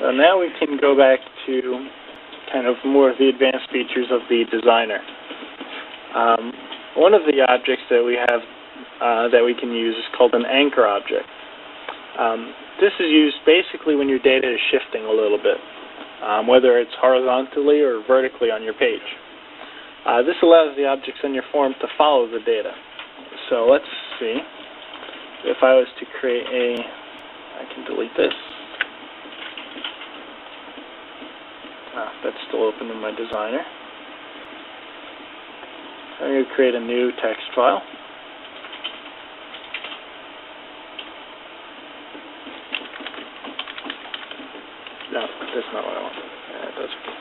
So now we can go back to kind of more of the advanced features of the designer. One of the objects that we have that we can use is called an anchor object. This is used basically when your data is shifting a little bit, whether it's horizontally or vertically on your page. This allows the objects in your form to follow the data. So let's see. If I was to create I can delete this. That's still open in my designer. I'm going to create a new text file. No, that's not what I want. That's okay.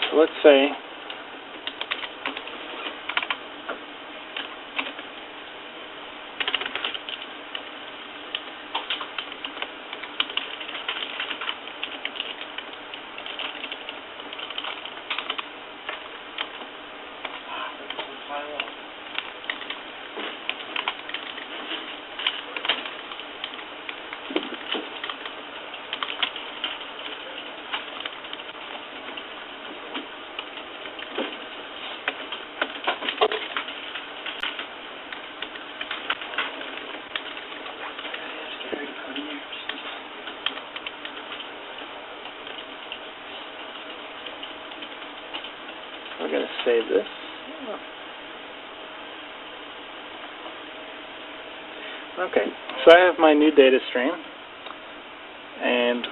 So let's say we're going to save this. Okay, so I have my new data stream, and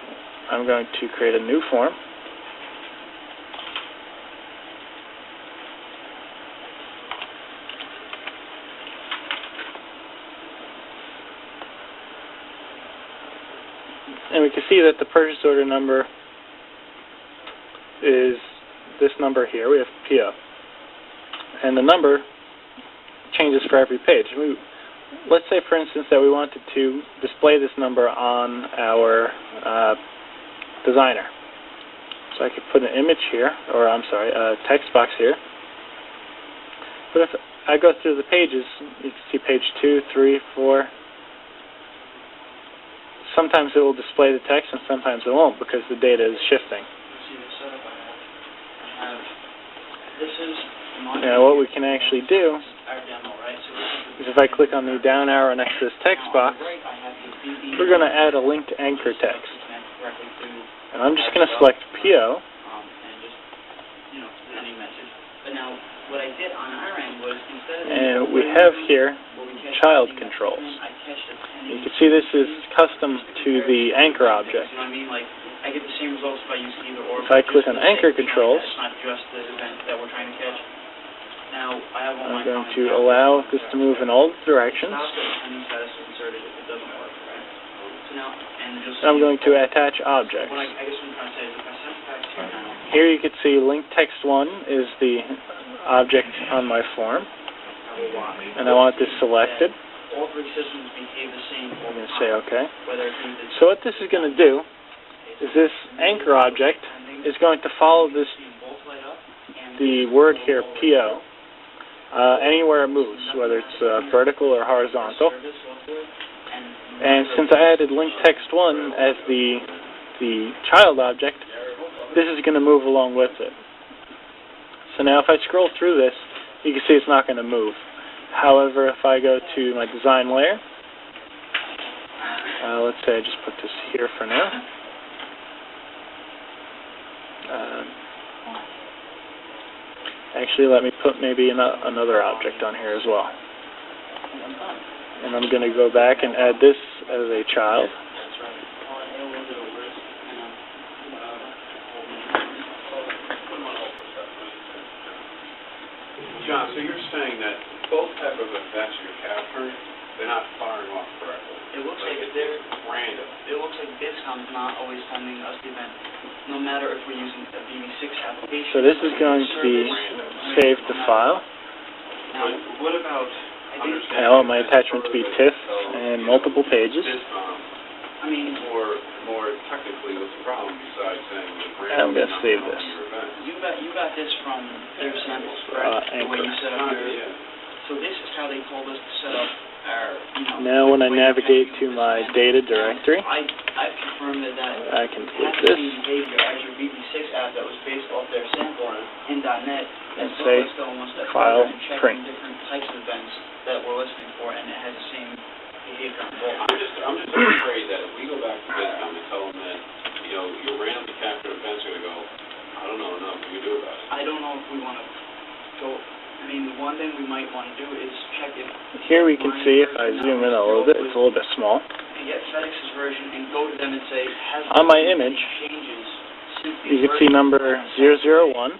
I'm going to create a new form. And we can see that the purchase order number is this number here. We have PO. And the number changes for every page. Let's say, for instance, that we wanted to display this number on our designer. So I could put an image here, or I'm sorry, a text box here. But if I go through the pages, you can see page 2, 3, 4. Sometimes it will display the text and sometimes it won't because the data is shifting. Now what we can actually do is if I click on the down arrow next to this text box, we're going to add a linked anchor text. And I'm just going to select PO. And we have here child controls. You can see this is custom to the anchor object. If I click on anchor controls, I'm going to allow this to move in all directions. So I'm going to attach objects. Here you can see link text 1 is the object on my form, and I want this selected. I'm going to say OK. So what this is going to do is this anchor object is going to follow the word here, PO, anywhere it moves, whether it's vertical or horizontal. And since I added link text 1 as the child object, this is going to move along with it. So now if I scroll through this, you can see it's not going to move. However, if I go to my design layer, let's say I just put this here for now. Actually, let me put maybe another object on here as well. And I'm going to go back and add this as a child. John, so you're saying that both type of events you're capturing, they're not firing off correctly? It looks like they're random. It looks like Biscom's not always sending us the event, no matter if we're using the BB6 application. So this is going to be saved to file. Now, what about... I want my attachment to be TIFF and multiple pages. I mean, more technically, what's the problem besides saying I'm going to save this. You got this from their samples, correct? The way you set up your... Yeah. So this is how they told us to set up Now when I navigate to my data directory, I confirmed that I can has delete the this same behavior as your VB6 app that was based off their sample in .NET, and as well say as going one step file further and checking print. different types of events that we're listening for, and it has the same behavior on both. I'm just afraid that if we go back to BizCom and tell them that, you know, your randomly captured events are gonna go, I don't know, what can we do about it? I don't know if we want to go. I mean, the one thing we might want to do is check if Here we can see, if I zoom in a little bit, it's a little bit small. and get FedEx's version and go to them and say, has On my there been image, any changes since you these can see versions number that 001,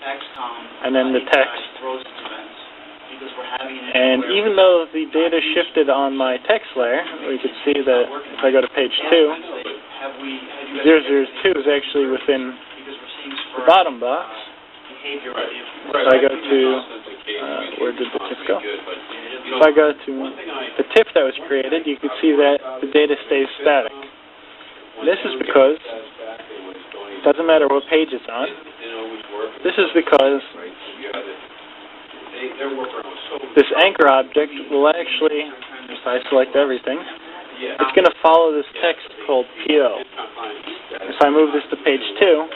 Faxcom and then the text. throws its events because we're having an and issue where even though the data shifted on my text layer, we can see that if I go to page 2, have you guys 002 is actually within because we're seeing the bottom box. behavior Right. of If I go to, where did the TIFF go? If I go to the TIFF that was created, you can see that the data stays static. This is because it doesn't matter what page it's on. This is because this anchor object will actually, if I select everything, it's going to follow this text called PO. If I move this to page 2,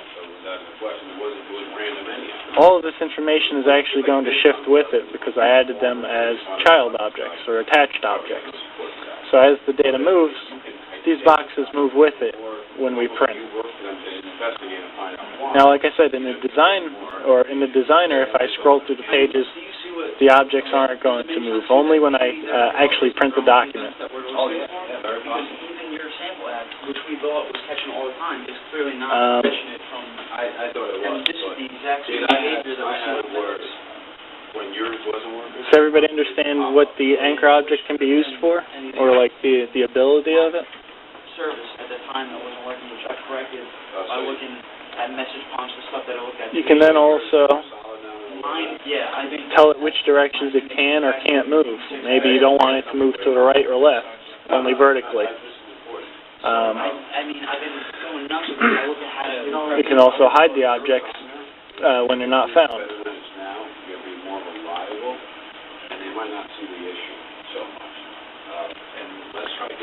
all of this information is actually going to shift with it because I added them as child objects or attached objects. So as the data moves, these boxes move with it when we print. Now, like I said, in the designer, if I scroll through the pages, the objects aren't going to move, only when I actually print the document. Oh, yeah. Because even your sample app, which we thought was catching all the time, is clearly not catching it from... I thought it was. And this is the exact same behavior that we see with FedEx. When yours wasn't working? Does everybody understand what the anchor object can be used for? Or like the ability of it? Service at the time that wasn't working, which I corrected by looking at message prompts, the stuff that I looked at. You can then also Mine, yeah, I think... tell it which directions it can or can't move. Maybe you don't want it to move to the right or left, only vertically. I mean, I've been going nuts with it. I look at how to... You can also hide the objects when they're not found.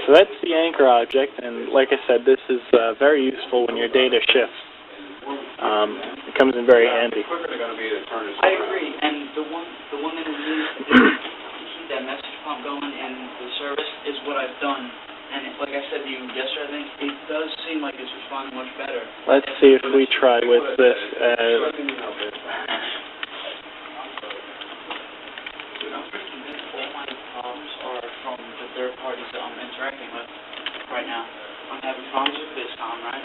So that's the anchor object, and like I said, this is very useful when your data shifts. It comes in very handy. I agree, and the one thing we need to keep that message prompt going in the service is what I've done. And like I said to you yesterday, I think it does seem like it's responding much better. Let's see if we try with this All my problems are from the third parties that I'm interacting with right now. I'm having problems with BizCom, right?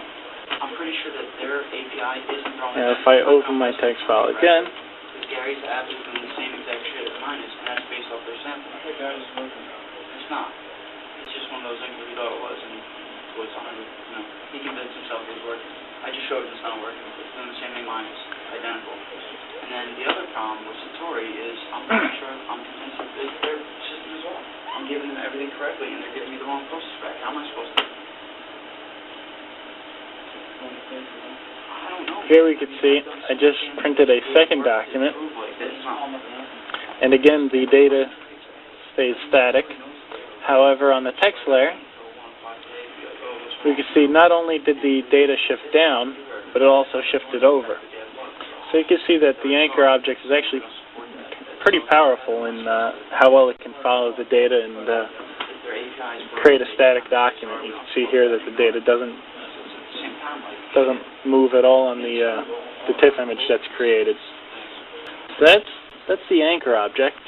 I'm pretty sure that their API isn't throwing... Now if I open my text file again... Because Gary's app is doing the same exact shit as mine is, and that's based off their sample. It's not. It's just one of those things where he thought it was, and so it's 100, you know, he convinced himself it was working. I just showed him it's not working. It's doing the same thing mine is, identical. And then the other problem with Satori is I'm pretty sure I'm convinced that their system is off. I'm giving them everything correctly, and they're giving me the wrong process back. How am I supposed to? I don't know. Here we can see I just printed a second document, and again the data stays static. However, on the text layer, we can see not only did the data shift down, but it also shifted over. So you can see that the anchor object is actually pretty powerful in how well it can follow the data and create a static document. You can see here that the data doesn't move at all on the TIFF image that's created. So that's the anchor object.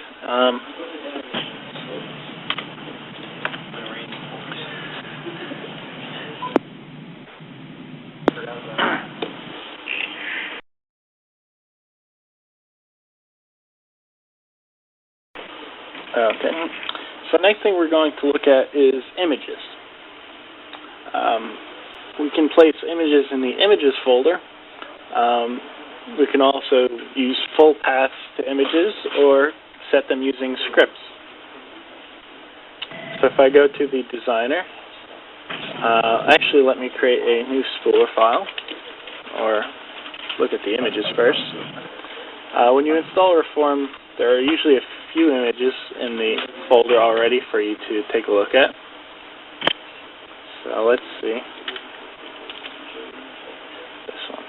Okay. So next thing we're going to look at is images. We can place images in the images folder. We can also use full paths to images or set them using scripts. So if I go to the designer, actually let me create a new spooler file, or look at the images first. When you install Reform, there are usually a few images in the folder already for you to take a look at. So let's see. This one.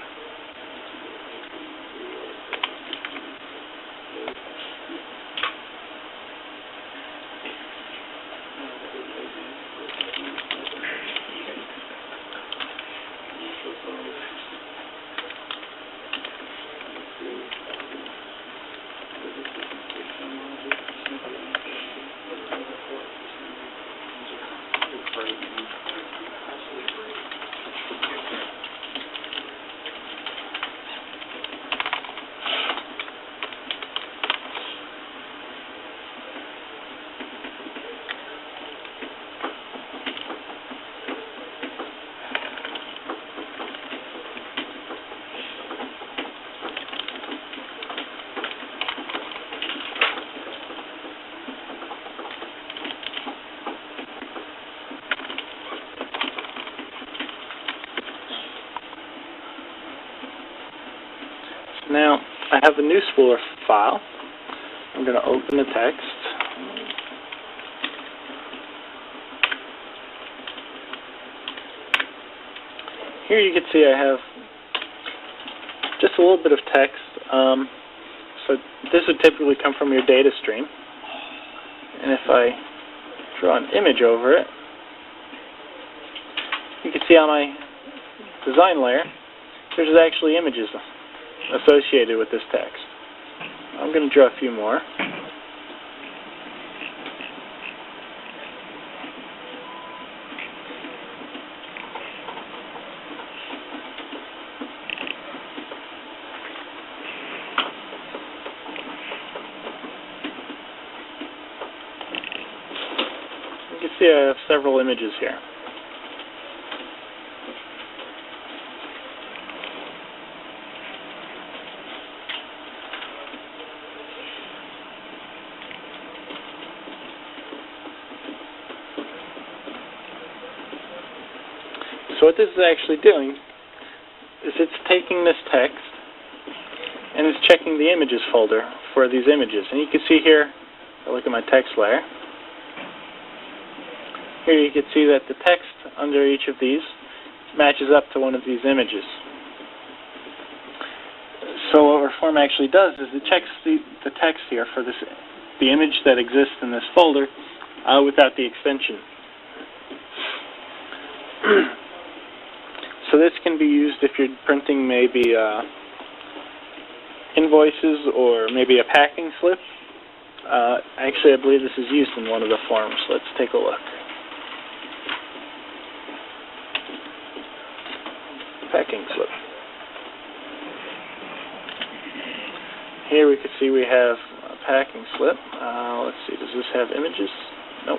Now, I have a new Spooler file. I'm going to open the text. Here you can see I have just a little bit of text. So this would typically come from your data stream. And if I draw an image over it, you can see on my design layer, there's actually images associated with this text. I'm going to draw a few more. You can see I have several images here. So what this is actually doing is it's taking this text and it's checking the images folder for these images. And you can see here, if I look at my text layer, here you can see that the text under each of these matches up to one of these images. So what Reform actually does is it checks the text here for the image that exists in this folder without the extension. So this can be used if you're printing maybe invoices or maybe a packing slip. Actually, I believe this is used in one of the forms. Let's take a look. Packing slip. Here we can see we have a packing slip. Let's see, does this have images? Nope.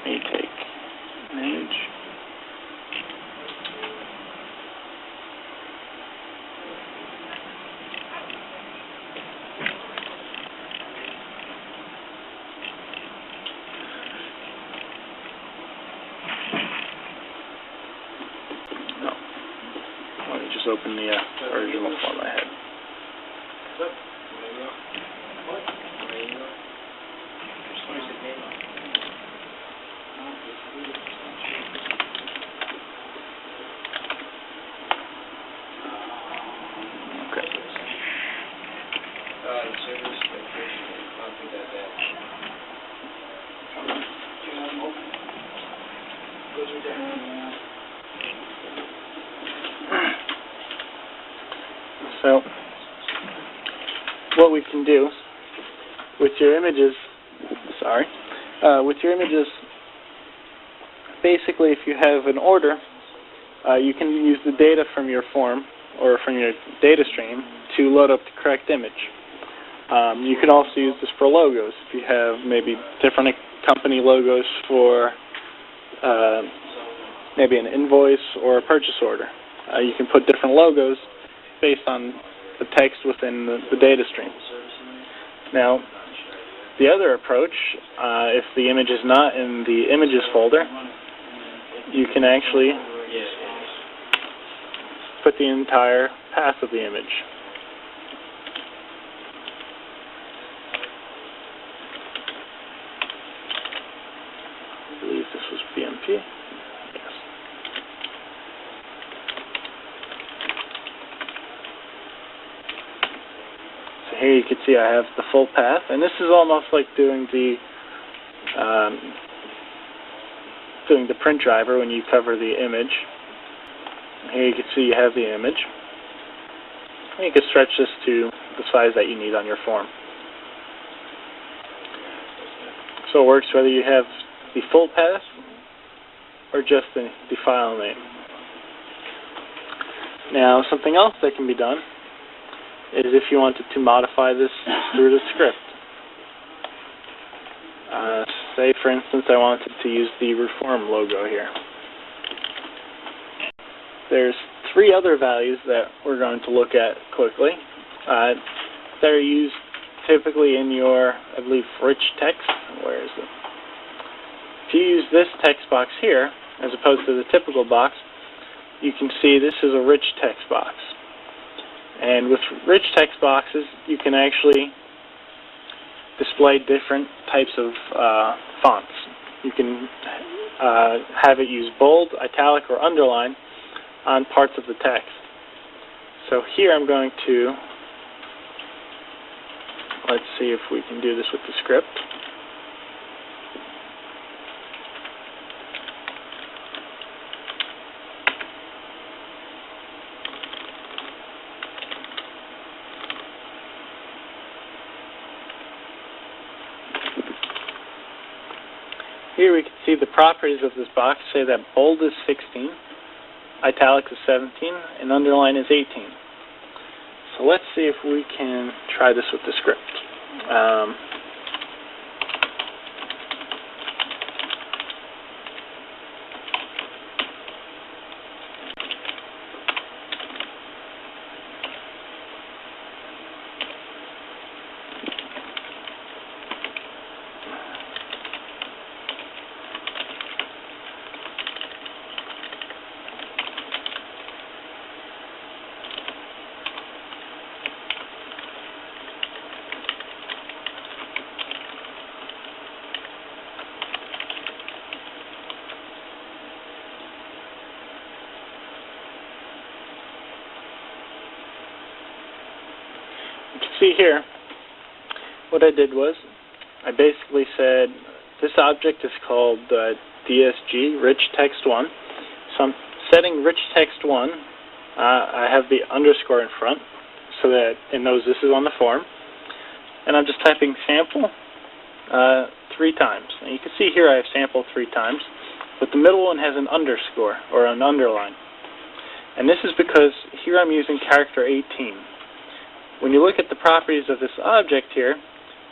let me take an image. Let me just open the original form I had. Okay. So, what we can do with your images, basically if you have an order, you can use the data from your form or from your data stream to load up the correct image. You can also use this for logos. If you have maybe different company logos for maybe an invoice or a purchase order, you can put different logos based on the text within the data stream. Now, the other approach, if the image is not in the images folder, you can actually put the entire path of the image. I believe this was BMP. Yes. So here you can see I have the full path, and this is almost like doing the print driver when you cover the image. Here you can see you have the image. And you can stretch this to the size that you need on your form. So it works whether you have the full path or just the file name. Now, something else that can be done is if you wanted to modify this through the script. Say, for instance, I wanted to use the Reform logo here. There's three other values that we're going to look at quickly that are used typically in your, I believe, rich text. Where is it? If you use this text box here, as opposed to the typical box, you can see this is a rich text box. And with rich text boxes, you can actually display different types of fonts. You can have it use bold, italic, or underline on parts of the text. So here I'm going to, let's see if we can do this with the script. Here we can see the properties of this box say that bold is 16, italic is 17, and underline is 18. So let's see if we can try this with the script. You can see here, what I did was, I basically said, this object is called DSG, Rich Text 1. So I'm setting Rich Text 1, I have the underscore in front, so that it knows this is on the form. And I'm just typing sample 3 times. And you can see here I have sample 3 times, but the middle one has an underscore, or an underline. And this is because here I'm using character 18. When you look at the properties of this object here,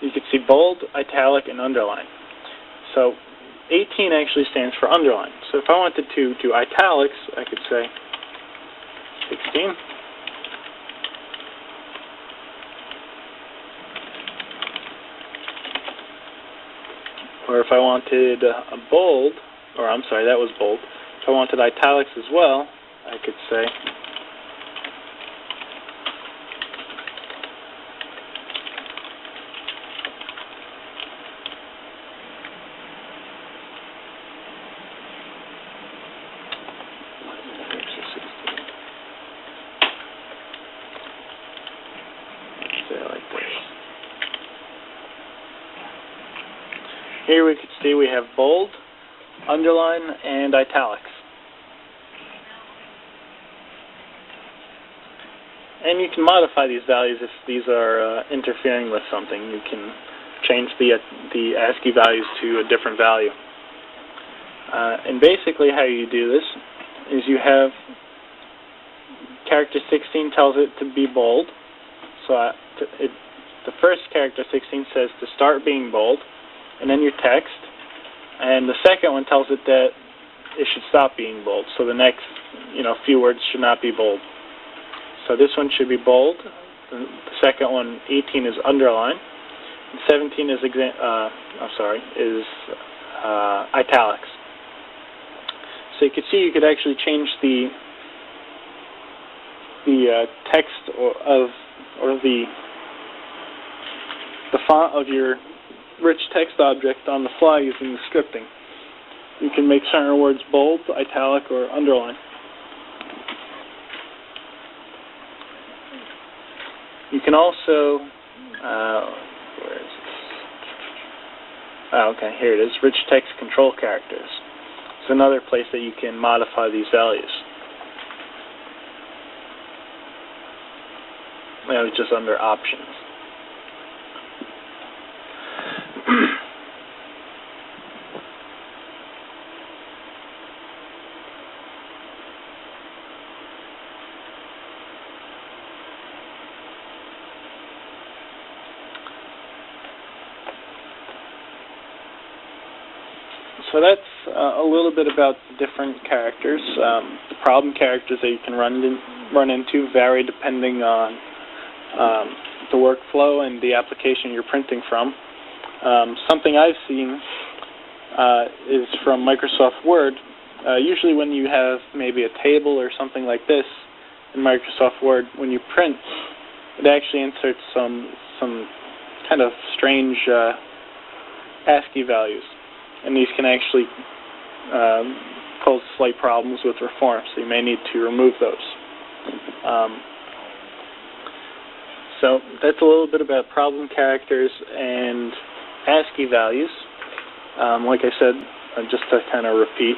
you can see bold, italic, and underline. So 18 actually stands for underline. So if I wanted to do italics, I could say 16. Or if I wanted a bold, or I'm sorry, that was bold. If I wanted italics as well, I could say like this. Here we could see we have bold, underline, and italics. And you can modify these values if these are interfering with something. You can change the ASCII values to a different value. And basically how you do this is you have character 16 tells it to be bold. So the first character 16 says to start being bold, and then your text. And the second one tells it that it should stop being bold. So the next, few words should not be bold. So this one should be bold. The second one, 18, is underline. And 17 is italics. So you can see you could actually change the text or the font of your rich text object on the fly using the scripting. You can make certain words bold, italic, or underline. You can also, where is this? Oh, okay, here it is, rich text control characters. It's another place that you can modify these values. It's just under options. So that's a little bit about the different characters. The problem characters that you can run into vary depending on the workflow and the application you're printing from. Something I've seen is from Microsoft Word. Usually when you have maybe a table or something like this in Microsoft Word, when you print, it actually inserts some kind of strange ASCII values. And these can actually pose slight problems with Reform, so you may need to remove those. So that's a little bit about problem characters and ASCII values. Like I said, just to kind of repeat,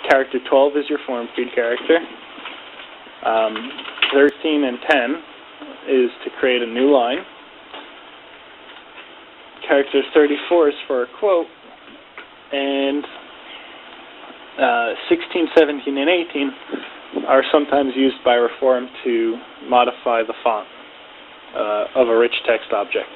character 12 is your form feed character. 13 and 10 is to create a new line. Character 34 is for a quote, and 16, 17, and 18 are sometimes used by Reform to modify the font of a rich text object.